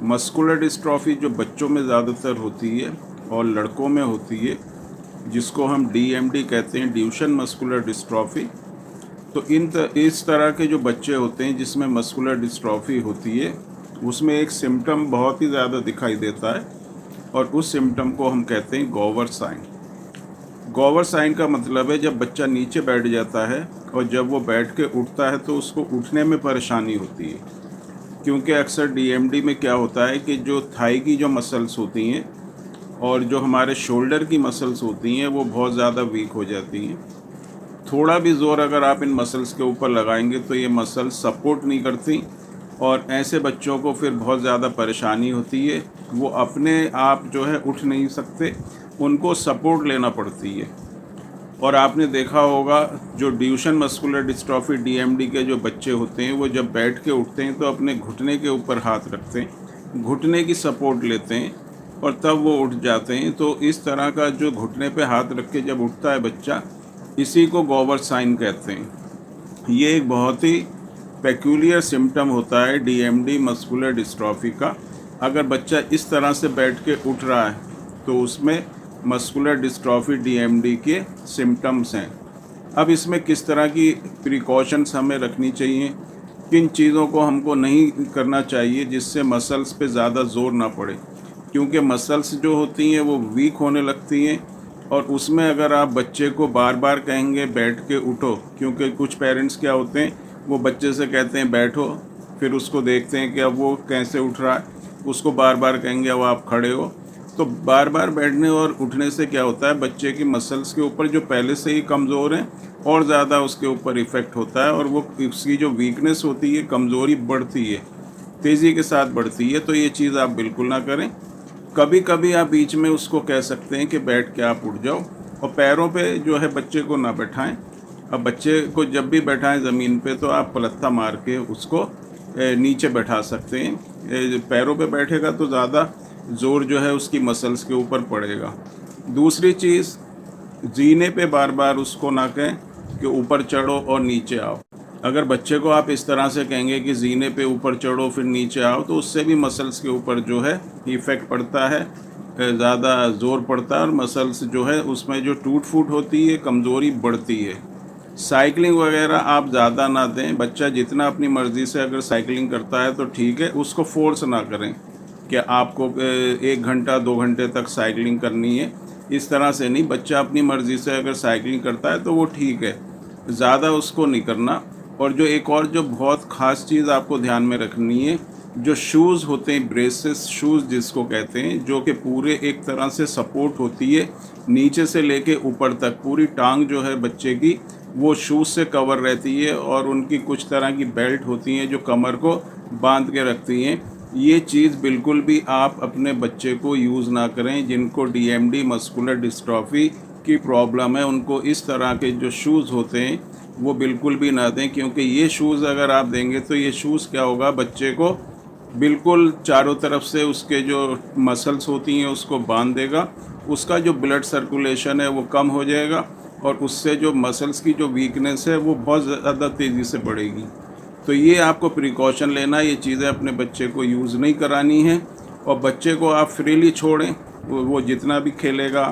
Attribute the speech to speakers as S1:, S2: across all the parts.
S1: Muscular dystrophy जो बच्चों में ज़्यादातर होती है और लड़कों में होती है, जिसको हम DMD कहते हैं, ड्यूशन मस्कुलर डिस्ट्रॉफी। तो इस तरह के जो बच्चे होते हैं जिसमें मस्कुलर डिस्ट्रॉफी होती है, उसमें एक सिम्टम बहुत ही ज़्यादा दिखाई देता है और उस सिम्टम को हम कहते हैं गॉवर साइन। गॉवर साइन का मतलब है जब बच्चा नीचे बैठ जाता है और जब वो बैठ के उठता है तो उसको उठने में परेशानी होती है, क्योंकि अक्सर DMD में क्या होता है कि जो थाई की जो मसल्स होती हैं और जो हमारे शोल्डर की मसल्स होती हैं वो बहुत ज़्यादा वीक हो जाती हैं। थोड़ा भी ज़ोर अगर आप इन मसल्स के ऊपर लगाएंगे तो ये मसल्स सपोर्ट नहीं करती और ऐसे बच्चों को फिर बहुत ज़्यादा परेशानी होती है। वो अपने आप जो है उठ नहीं सकते, उनको सपोर्ट लेना पड़ती है। और आपने देखा होगा जो ड्यूशन मस्कुलर डिस्ट्रॉफी DMD के जो बच्चे होते हैं वो जब बैठ के उठते हैं तो अपने घुटने के ऊपर हाथ रखते हैं, घुटने की सपोर्ट लेते हैं और तब वो उठ जाते हैं। तो इस तरह का जो घुटने पे हाथ रख के जब उठता है बच्चा, इसी को गॉवर साइन कहते हैं। ये एक बहुत ही पेक्यूलियर सिम्टम होता है DMD मस्कुलर डिस्ट्रॉफी का। अगर बच्चा इस तरह से बैठ के उठ रहा है तो उसमें मस्कुलर डिस्ट्रॉफी DMD के सिम्टम्स हैं। अब इसमें किस तरह की प्रिकॉशंस हमें रखनी चाहिए, किन चीज़ों को हमको नहीं करना चाहिए जिससे मसल्स पे ज़्यादा ज़ोर ना पड़े, क्योंकि मसल्स जो होती हैं वो वीक होने लगती हैं। और उसमें अगर आप बच्चे को बार बार कहेंगे बैठ के उठो, क्योंकि कुछ पेरेंट्स क्या होते हैं वो बच्चे से कहते हैं बैठो, फिर उसको देखते हैं कि अब वो कैसे उठ रहा है, उसको बार बार कहेंगे अब आप खड़े हो। तो बार बार बैठने और उठने से क्या होता है, बच्चे की मसल्स के ऊपर जो पहले से ही कमज़ोर हैं और ज़्यादा उसके ऊपर इफ़ेक्ट होता है और वो उसकी जो वीकनेस होती है, कमज़ोरी बढ़ती है, तेज़ी के साथ बढ़ती है। तो ये चीज़ आप बिल्कुल ना करें। कभी कभी आप बीच में उसको कह सकते हैं कि बैठ के आप उठ जाओ, और पैरों पे जो है बच्चे को ना बैठाएं। अब बच्चे को जब भी बैठाएं ज़मीन पे तो आप पलत्था मार के उसको नीचे बैठा सकते हैं। पैरों पे बैठेगा तो ज़्यादा ज़ोर जो है उसकी मसल्स के ऊपर पड़ेगा। दूसरी चीज़, जीने पे बार बार उसको ना कहें कि ऊपर चढ़ो और नीचे आओ। अगर बच्चे को आप इस तरह से कहेंगे कि जीने पे ऊपर चढ़ो फिर नीचे आओ, तो उससे भी मसल्स के ऊपर जो है इफ़ेक्ट पड़ता है, ज़्यादा ज़ोर पड़ता है और मसल्स जो है उसमें जो टूट फूट होती है, कमज़ोरी बढ़ती है। साइकिलिंग वगैरह आप ज़्यादा ना दें। बच्चा जितना अपनी मर्ज़ी से अगर साइकिलिंग करता है तो ठीक है, उसको फोर्स ना करें कि आपको 1 घंटा 2 घंटे तक साइकिलिंग करनी है, इस तरह से नहीं। बच्चा अपनी मर्ज़ी से अगर साइकिलिंग करता है तो वो ठीक है, ज़्यादा उसको नहीं करना। और जो एक और जो बहुत ख़ास चीज़ आपको ध्यान में रखनी है, जो शूज़ होते हैं, ब्रेसेस शूज़ जिसको कहते हैं, जो कि पूरे एक तरह से सपोर्ट होती है नीचे से लेके ऊपर तक, पूरी टांग जो है बच्चे की वो शूज़ से कवर रहती है और उनकी कुछ तरह की बेल्ट होती हैं जो कमर को बांध के रखती हैं। ये चीज़ बिल्कुल भी आप अपने बच्चे को यूज़ ना करें। जिनको DMD मस्कुलर डिस्ट्रॉफी की प्रॉब्लम है उनको इस तरह के जो शूज़ होते हैं वो बिल्कुल भी ना दें, क्योंकि ये शूज़ अगर आप देंगे तो ये शूज़ क्या होगा, बच्चे को बिल्कुल चारों तरफ से उसके जो मसल्स होती हैं उसको बांध देगा, उसका जो ब्लड सर्कुलेशन है वो कम हो जाएगा और उससे जो मसल्स की जो वीकनेस है वो बहुत ज़्यादा तेज़ी से बढ़ेगी। तो ये आपको प्रिकॉशन लेना, ये चीज़ें अपने बच्चे को यूज़ नहीं करानी है। और बच्चे को आप फ्रीली छोड़ें, वो जितना भी खेलेगा,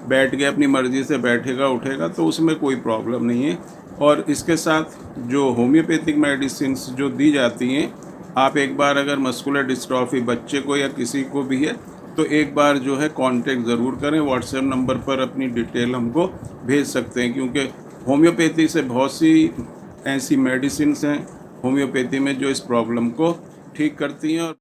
S1: बैठ के अपनी मर्ज़ी से बैठेगा उठेगा, तो उसमें कोई प्रॉब्लम नहीं है। और इसके साथ जो होम्योपैथिक मेडिसिन्स जो दी जाती हैं, आप एक बार अगर मस्कुलर डिस्ट्रॉफी बच्चे को या किसी को भी है तो एक बार जो है कांटेक्ट ज़रूर करें। व्हाट्सएप नंबर पर अपनी डिटेल हमको भेज सकते हैं, क्योंकि होम्योपैथी से बहुत सी ऐसी मेडिसिन्स हैं होम्योपैथी में जो इस प्रॉब्लम को ठीक करती हैं। और